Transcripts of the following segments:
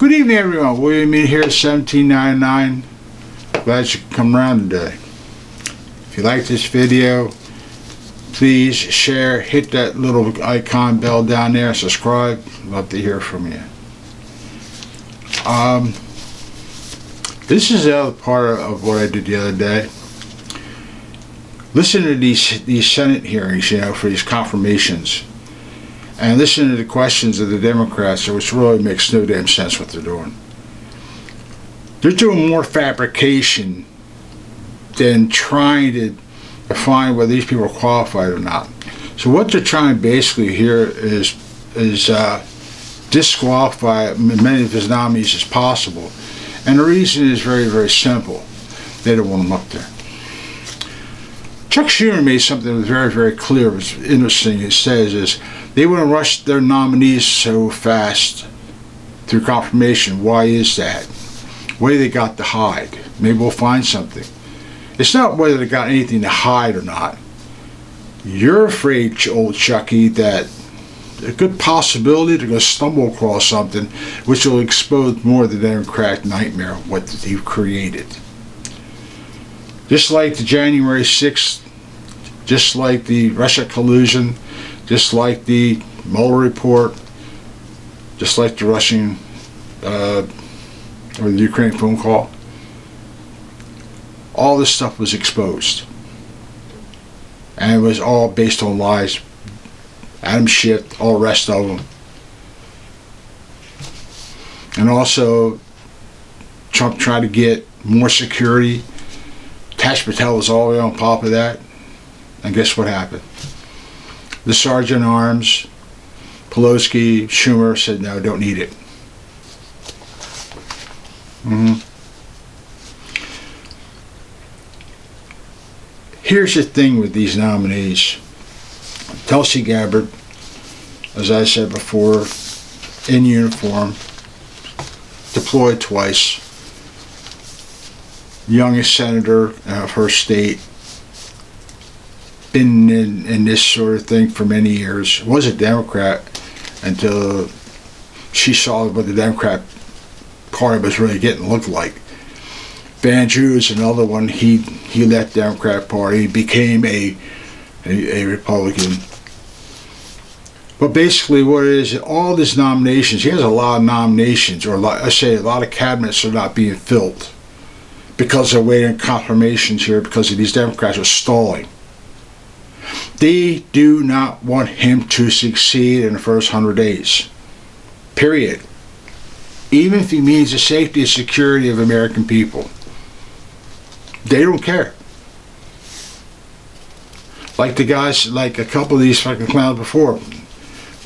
Good evening, everyone. William Mead here, 1799. Glad you could come around today. If you like this video, please share, hit that little icon bell down there, subscribe. Love to hear from you. This is the other part of what I did the other day. Listen to these Senate hearings, for these confirmations, and listen to the questions of the Democrats, which really makes no damn sense what they're doing. They're doing more fabrication than trying to find whether these people are qualified or not. So what they're trying basically here is disqualify as many of his nominees as possible. And the reason is very, very simple. They don't want them up there. Chuck Schumer made something that was very, very clear. It was interesting. It says is they want to rush their nominees so fast through confirmation. Why is that? What do they got to hide? Maybe we'll find something. It's not whether they got anything to hide or not. You're afraid, old Chucky, that a good possibility they're going to stumble across something which will expose more of the Democratic nightmare of what they've created. Just like the January 6th, just like the Russia collusion, just like the Mueller report, just like the Russian or the Ukraine phone call, all this stuff was exposed. And it was all based on lies. Adam Schiff, all the rest of them. And also, Trump tried to get more security. Kash Patel was all the way on top of that. And guess what happened? The Sergeant at Arms, Pelosi, Schumer said, no, don't need it. Here's the thing with these nominees. Tulsi Gabbard, as I said before, in uniform, deployed twice, youngest senator of her state, been in this sort of thing for many years, was a Democrat until she saw what the Democrat Party was really getting looked like. Van Drew is another one. He left the Democrat Party, became a Republican. But basically what it is, all these nominations, he has a lot of nominations, or I say a lot of cabinets are not being filled because they're waiting confirmations here because of these Democrats are stalling. They do not want him to succeed in the first 100 days. Period. Even if he means the safety and security of American people. They don't care. Like the guys, like a couple of these fucking clowns before.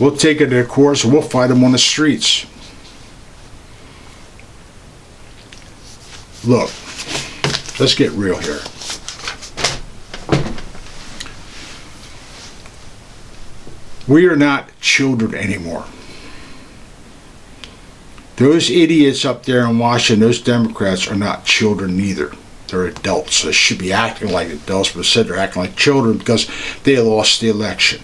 We'll take it to the courts and we'll fight them on the streets. Look, let's get real here. We are not children anymore. Those idiots up there in Washington, those Democrats, are not children either. They're adults. They should be acting like adults, but instead they're acting like children because they lost the election.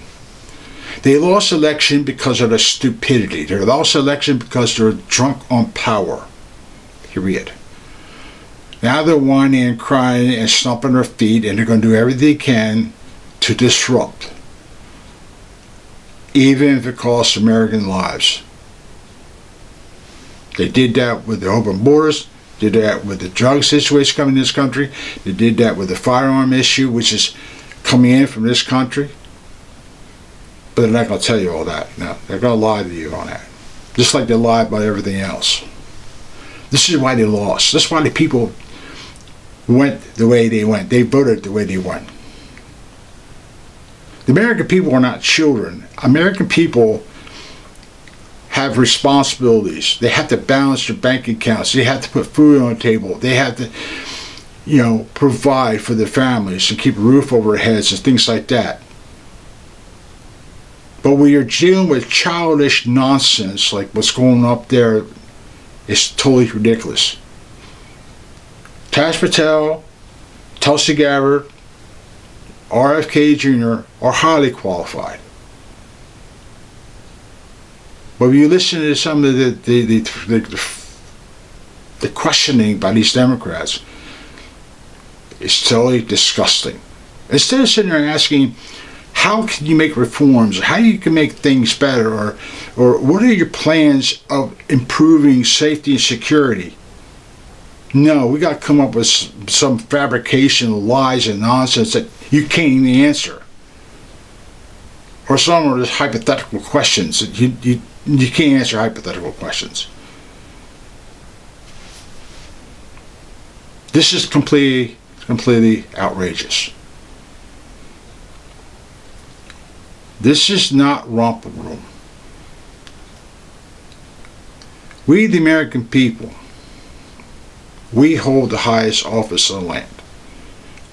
They lost the election because of their stupidity. They lost the election because they're drunk on power. Period. Now they're whining and crying and stomping their feet, and they're going to do everything they can to disrupt. Even if it costs American lives. They did that with the open borders, did that with the drug situation coming in this country, they did that with the firearm issue, which is coming in from this country. But they're not going to tell you all that. No, they're going to lie to you on that. Just like they lied about everything else. This is why they lost. This is why the people went the way they went. They voted the way they went. The American people are not children. American people have responsibilities. They have to balance their bank accounts. They have to put food on the table. They have to, provide for their families and keep a roof over their heads and things like that. But when you're dealing with childish nonsense like what's going up there, it's totally ridiculous. Kash Patel, Tulsi Gabbard, RFK Jr. are highly qualified. But if you listen to some of the the questioning by these Democrats is totally disgusting. Instead of sitting there asking, how can you make reforms, how you can make things better, or what are your plans of improving safety and security? No, we got to come up with some fabrication of lies and nonsense that you can't even answer. Or some are just hypothetical questions that you can't answer hypothetical questions. This is completely outrageous. This is not romper room. We, the American people, we hold the highest office in the land.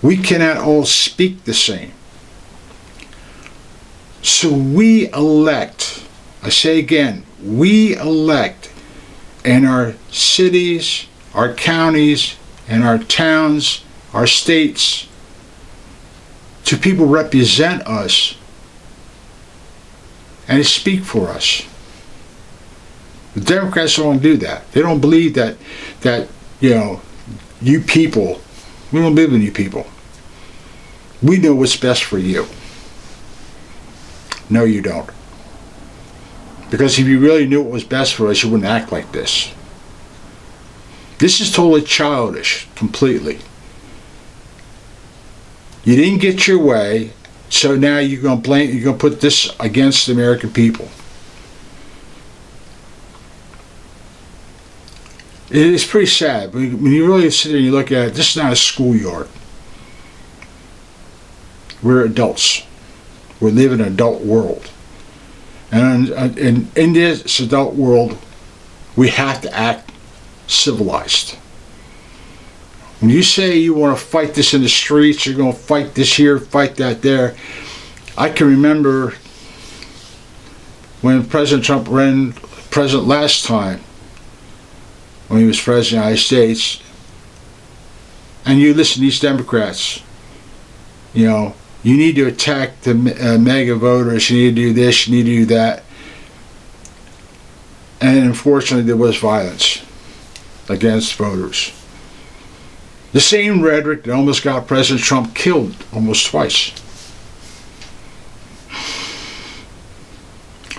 We cannot all speak the same. So we elect, I say again, we elect in our cities, our counties, and our towns, our states, to people represent us and speak for us. The Democrats don't want to do that. They don't believe that you people, we don't believe in you people. We know what's best for you. No, you don't. Because if you really knew what was best for us, you wouldn't act like this. This is totally childish, completely. You didn't get your way, so now you're going to put this against the American people. It is pretty sad. When you really sit there and you look at it, this is not a schoolyard. We're adults. We live in an adult world. And in this adult world, we have to act civilized. When you say you want to fight this in the streets, you're going to fight this here, fight that there. I can remember when President Trump ran president last time, when he was president of the United States, and you listen to these Democrats, you need to attack the MAGA voters, you need to do this, you need to do that. And unfortunately there was violence against voters. The same rhetoric that almost got President Trump killed almost twice.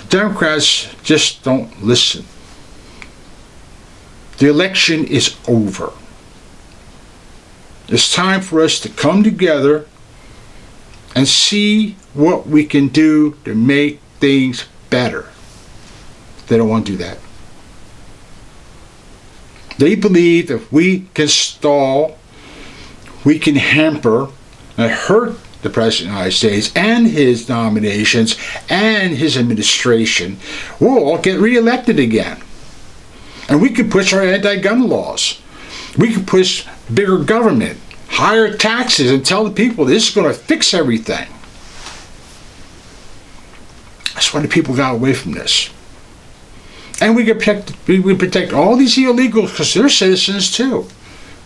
Democrats just don't listen. The election is over. It's time for us to come together and see what we can do to make things better. They don't want to do that. They believe if we can stall, we can hamper and hurt the President of the United States and his nominations and his administration, we'll all get reelected again. And we can push our anti-gun laws. We can push bigger government, higher taxes, and tell the people this is going to fix everything. That's why the people got away from this. And we protect all these illegals because they're citizens too.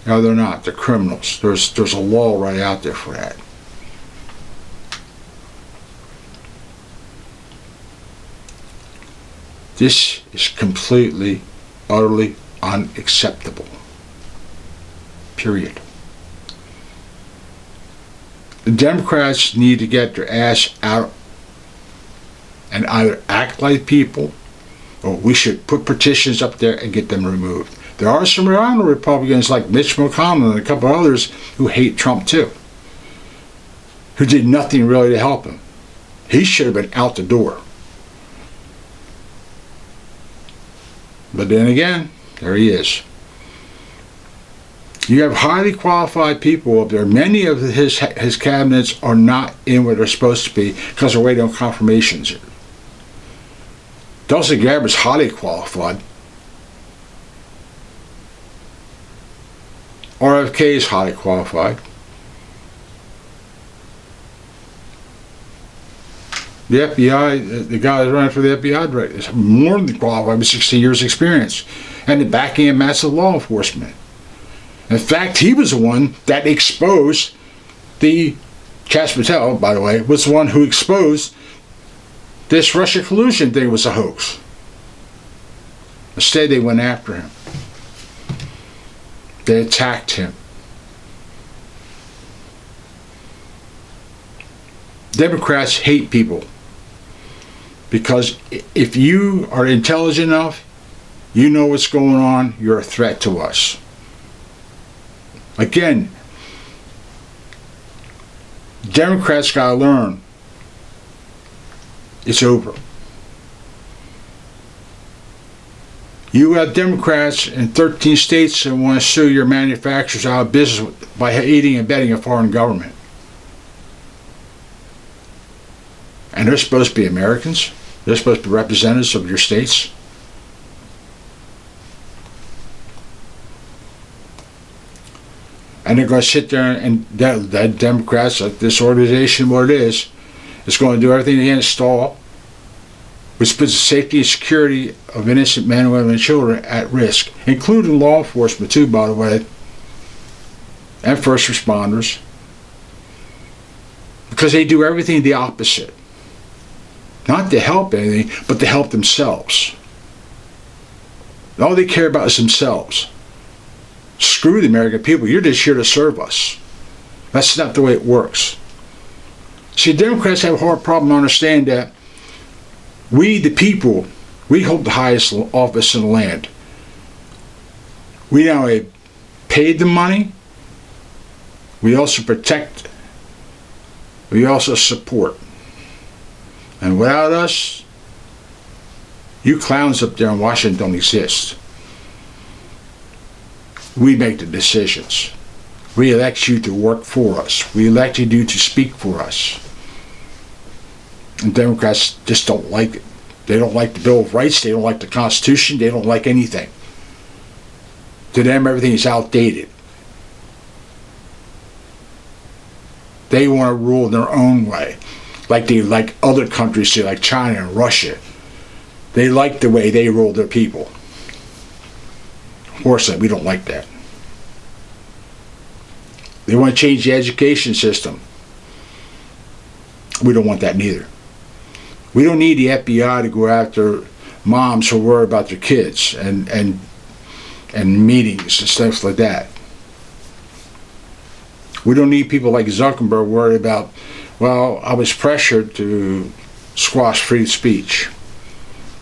No, they're not. They're criminals. There's a law right out there for that. This is completely, utterly unacceptable. Period. The Democrats need to get their ass out and either act like people, or we should put petitions up there and get them removed. There are some Republicans like Mitch McConnell and a couple others who hate Trump too, who did nothing really to help him. He should have been out the door. But then again, there he is. You have highly qualified people up there. Many of his cabinets are not in where they're supposed to be because they're waiting on confirmations. Tulsi Gabbard is highly qualified. RFK is highly qualified. The FBI, the guy that's running for the FBI director, is more than qualified with 60 years experience and the backing of massive law enforcement. In fact, he was the one that exposed Kash Patel, by the way, was the one who exposed this Russia collusion thing was a hoax. Instead, they went after him. They attacked him. Democrats hate people because if you are intelligent enough, you know what's going on, you're a threat to us. Again, Democrats got to learn it's over. You have Democrats in 13 states that want to sue your manufacturers out of business by aiding and abetting a foreign government. And they're supposed to be Americans. They're supposed to be representatives of your states. And they're going to sit there and that Democrats, like this organization, what it is going to do everything they can to stall, which puts the safety and security of innocent men, women, and children at risk, including law enforcement too, by the way, and first responders, because they do everything the opposite. Not to help anything, but to help themselves. All they care about is themselves. Screw the American people. You're just here to serve us. That's not the way it works. See, Democrats have a hard problem understanding that we, the people, we hold the highest office in the land. We not only paid the money, we also protect, we also support. And without us, you clowns up there in Washington don't exist. We make the decisions. We elect you to work for us. We elect you to speak for us. And Democrats just don't like it. They don't like the Bill of Rights. They don't like the Constitution. They don't like anything. To them, everything is outdated. They want to rule in their own way. Like other countries do, like China and Russia. They like the way they rule their people. Unfortunately, we don't like that. They want to change the education system. We don't want that neither. We don't need the FBI to go after moms who worry about their kids and meetings and stuff like that. We don't need people like Zuckerberg worried about, well, I was pressured to squash free speech.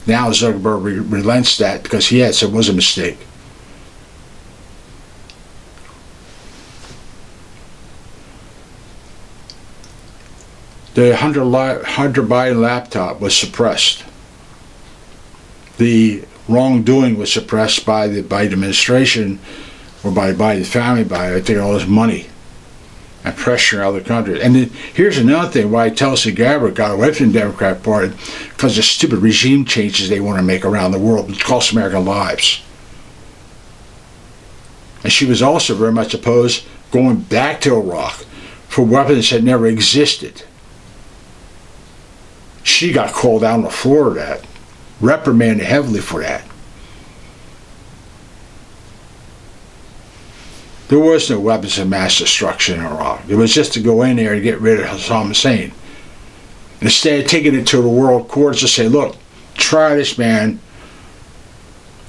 Now Zuckerberg relents that because yes, it was a mistake. The Hunter Biden laptop was suppressed. The wrongdoing was suppressed by the Biden administration or by the Biden family by taking all this money and pressuring other countries. And then here's another thing why Tulsi Gabbard got away from the Democrat Party, because of stupid regime changes they want to make around the world, which cost American lives. And she was also very much opposed going back to Iraq for weapons that never existed. She got called out on the floor of that, reprimanded heavily for that. There was no weapons of mass destruction in Iraq. It was just to go in there and get rid of Saddam Hussein. Instead of taking it to the world courts to say, look, try this man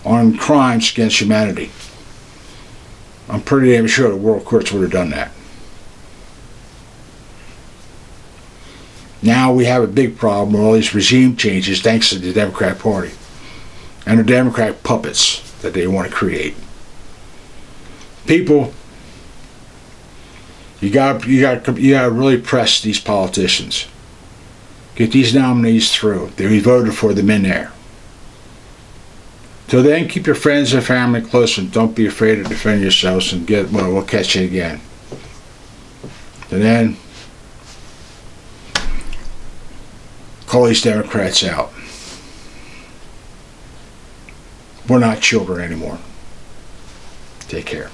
on crimes against humanity. I'm pretty damn sure the world courts would have done that. Now we have a big problem with all these regime changes thanks to the Democrat Party and the Democrat puppets that they want to create. People, you got to really press these politicians. Get these nominees through. We voted for them in there. Till then, keep your friends and family close and don't be afraid to defend yourselves and we'll catch you again. And then, call these Democrats out. We're not children anymore. Take care.